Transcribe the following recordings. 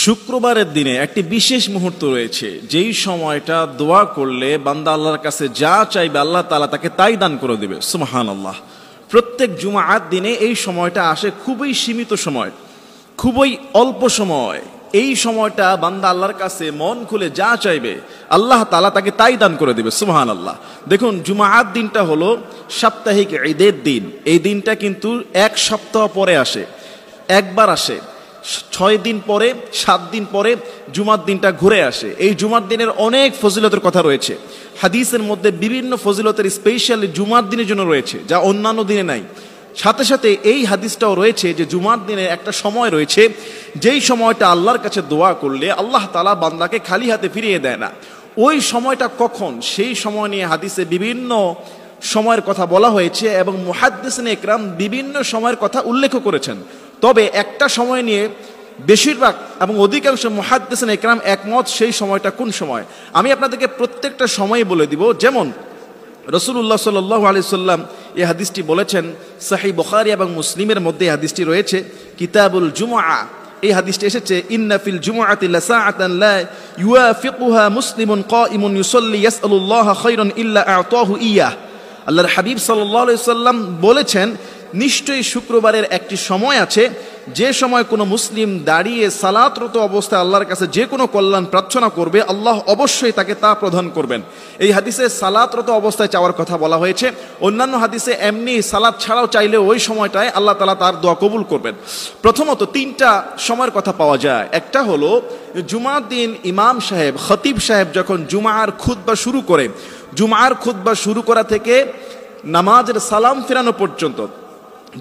শুক্রবারের দিনে একটি বিশেষ মুহূর্ত রয়েছে, যেই সময়টা দোয়া করলে বান্দা আল্লাহর কাছে যা চাইবে আল্লাহ তাআলা তাকে তাই দান করে দেবে। সুবহানাল্লাহ। প্রত্যেক জুমাআত দিনে এই সময়টা আসে, খুবই সীমিত সময়, খুবই অল্প সময়। এই সময়টা বান্দা আল্লাহর কাছে মন খুলে যা চাইবে আল্লাহ তাআলা তাকে তাই দান করে দেবে। সুবহানাল্লাহ। দেখুন, জুমাআত দিনটা হলো সাপ্তাহিক ঈদের দিন। এই দিনটা কিন্তু এক সপ্তাহ পরে আসে, একবার আসে। 6 দিন পরে, 7 দিন পরে জুমার দিনটা ঘুরে আসে। এই জুমার দিনের অনেক ফজিলতের কথা রয়েছে হাদিসের মধ্যে, বিভিন্ন ফজিলতের স্পেশালি জুমার দিনের জন্য রয়েছে, যা অন্যান্য দিনে নাই। সাথে সাথে এই হাদিসটাও রয়েছে যে জুমার দিনে একটা সময় রয়েছে, যেই সময়টা আল্লাহর কাছে দোয়া করলে আল্লাহ তাআলা বান্দাকে খালি হাতে ফিরিয়ে দেয় না। ওই সময়টা কখন, সেই সময় নিয়ে হাদিসে বিভিন্ন সময়ের কথা বলা হয়েছে এবং মুহাদ্দিসিনে ইকরাম বিভিন্ন সময়ের কথা উল্লেখ করেছেন। তবে একটা সময় নিয়ে বেশিরভাগ এবং অধিকাংশ মুহাদ্দিসিনে ইকরাম একমত, সেই সময়টা কোন সময়। আমি আপনাদেরকে প্রত্যেকটা সময় বলে দিব। যেমন রাসূলুল্লাহ সাল্লাল্লাহু আলাইহি সাল্লাম এই হাদিসটি বলেছেন, সহিহ বুখারী এবং মুসলিমের মধ্যে এই হাদিসটি রয়েছে, কিতাবুল জুমআ। এই হাদিসটি এসেছে, ইন্না ফিল জুমআতি লাসাআতান লা ইউয়াফিকুহা মুসলিমুন কাইমুন ইউসাল্লি ইয়াসআলুল্লাহ খায়রান ইল্লা আ'তাহু ইয়্যাহ। আল্লাহর হাবিব সাল্লাল্লাহু আলাইহি সাল্লাম বলেছেন, নিশ্চয়ই শুক্রবারের একটি সময় আছে, যে সময় কোনো মুসলিম দাঁড়িয়ে সালাতরত অবস্থায় আল্লাহর কাছে যে কোনো কল্যাণ প্রার্থনা করবে, আল্লাহ অবশ্যই তাকে তা প্রদান করবেন। এই হাদিসে সালাতরত অবস্থায় চাওয়ার কথা বলা হয়েছে। অন্যান্য হাদিসে এমনি সালাত ছাড়াও চাইলে ওই সময়টায় আল্লাহ তাআলা তার দোয়া কবুল করবেন। প্রথমত 3টা সময়ের কথা পাওয়া যায়। একটা হলো জুমার দিন ইমাম সাহেব, খতিব সাহেব যখন জুমার খুতবা শুরু করে, জুমার খুতবা শুরু করা থেকে নামাজের সালাম ফেরানো পর্যন্ত,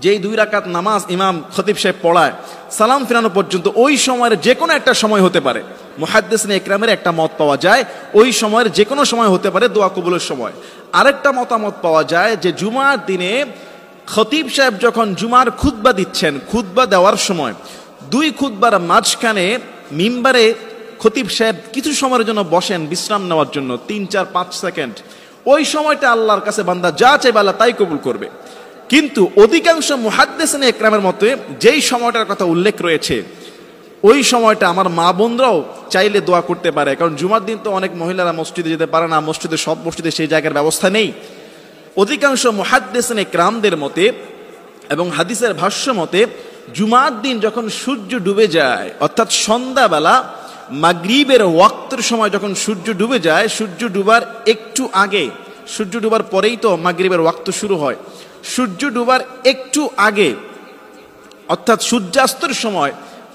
যেই 2 রাকাত নামাজ ইমাম খতিব সাহেব পড়ায়, সালাম ফেরানো পর্যন্ত, ওই সময়ের যে কোনো একটা সময় হতে পারে। মুহাদ্দিসিনে ইকরামের একটা মত পাওয়া যায়, ওই সময়ের যে কোনো সময় হতে পারে দোয়া কবুলের সময়। আরেকটা মতামত পাওয়া যায় যে জুমার দিনে খতিব সাহেব যখন জুমার খুতবা দিচ্ছেন, খুতবা দেওয়ার সময় 2 খুতবার মাঝখানে মিম্বারে খতিব সাহেব কিছু সময়ের জন্য বসেন বিশ্রাম নেওয়ার জন্য, 3, 4, 5 সেকেন্ড। ওই সময়টা আল্লাহর কাছে বান্দা যা চাইবে আল্লাহ তাই কবুল করবে। কিন্তু অধিকাংশ মুহাদ্দিসিনে ইকরামের মতে যেই সময়টার কথা উল্লেখ রয়েছে, ওই সময়টা আমার মা বোনরাও চাইলে দোয়া করতে পারে। কারণ জুমার দিন তো অনেক মহিলারা মসজিদে যেতে পারে না, সব মসজিদে সেই জায়গার ব্যবস্থা নেই। অধিকাংশ মুহাদ্দিসিনে ইকরামদের মতে এবং হাদিসের ভাষ্য মতে, জুমার দিন যখন সূর্য ডুবে যায়, অর্থাৎ সন্ধ্যাবেলা মাগরিবের ওয়াক্তের সময় যখন সূর্য ডুবে যায়, সূর্য ডুবার একটু আগে, সূর্য ডুবার পরেই তো মাগরিবের ওয়াক্ত শুরু হয়, সূর্য ডুবার একটু আগে অর্থাৎ সূর্যাস্তের সময়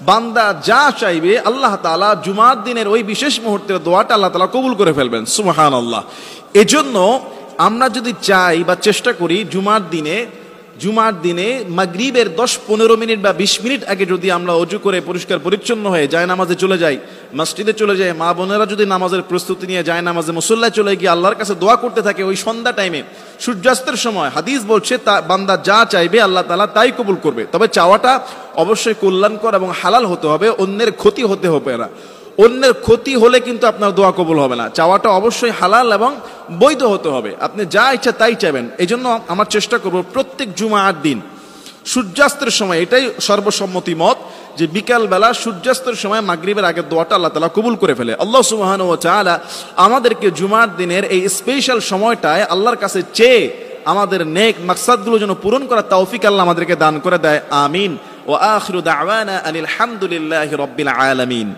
বান্দা যা চাইবে আল্লাহ তাআলা জুমার দিনের ওই বিশেষ মুহূর্তের দোয়াটা আল্লাহ তাআলা কবুল করে ফেলবেন। সুবহানাল্লাহ। এজন্য আমরা যদি চাই বা চেষ্টা করি জুমার দিনে মাগরিবের 10-15 মিনিট বা 20 মিনিট আগে যদি আমরা ওযু করে পরিষ্কার পরিচ্ছন্ন হয়ে যায় নামাজে চলে যাই, মসজিদে চলে যায়, মা বোনেরা যদি নামাজের প্রস্তুতি নিয়ে যায় নামাজে মুসল্লায় চলে গিয়ে আল্লাহর কাছে দোয়া করতে থাকে ওই সন্ধ্যা টাইমে সূর্যাস্তের সময়, হাদিস বলছে তা বান্দা যা চাইবে আল্লাহ তাআলা তাই কবুল করবে। তবে চাওয়াটা অবশ্যই কল্যাণকর এবং হালাল হতে হবে, অন্যের ক্ষতি হতে হবে না। অন্যের ক্ষতি হলে কিন্তু আপনার দোয়া কবুল হবে না। চাওয়াটা অবশ্যই হালাল এবং বৈধ হতে হবে। আপনি যা ইচ্ছা তাই চাইবেন। এই জন্য আমার চেষ্টা করব প্রত্যেক জুমার দিন সূর্যাস্তের সময়, এটাই সর্বসম্মতি মত, যে বিকালবেলা সূর্যাস্তের সময় মাগরিবের আগের দোয়াটা আল্লাহ তাআলা কবুল করে ফেলে। আল্লাহ সুবহানাহু ওয়া তাআলা আমাদেরকে জুমার দিনের এই স্পেশাল সময়টায় আল্লাহর কাছে চেয়ে আমাদের নেক মাকসাদগুলো যেন পূরণ করার তৌফিক আল্লাহ আমাদেরকে দান করে দেয়। আমিন। ওয়া আখিরু দাওয়ানা আনিল হামদুলিল্লাহি রাব্বিল আলামিন।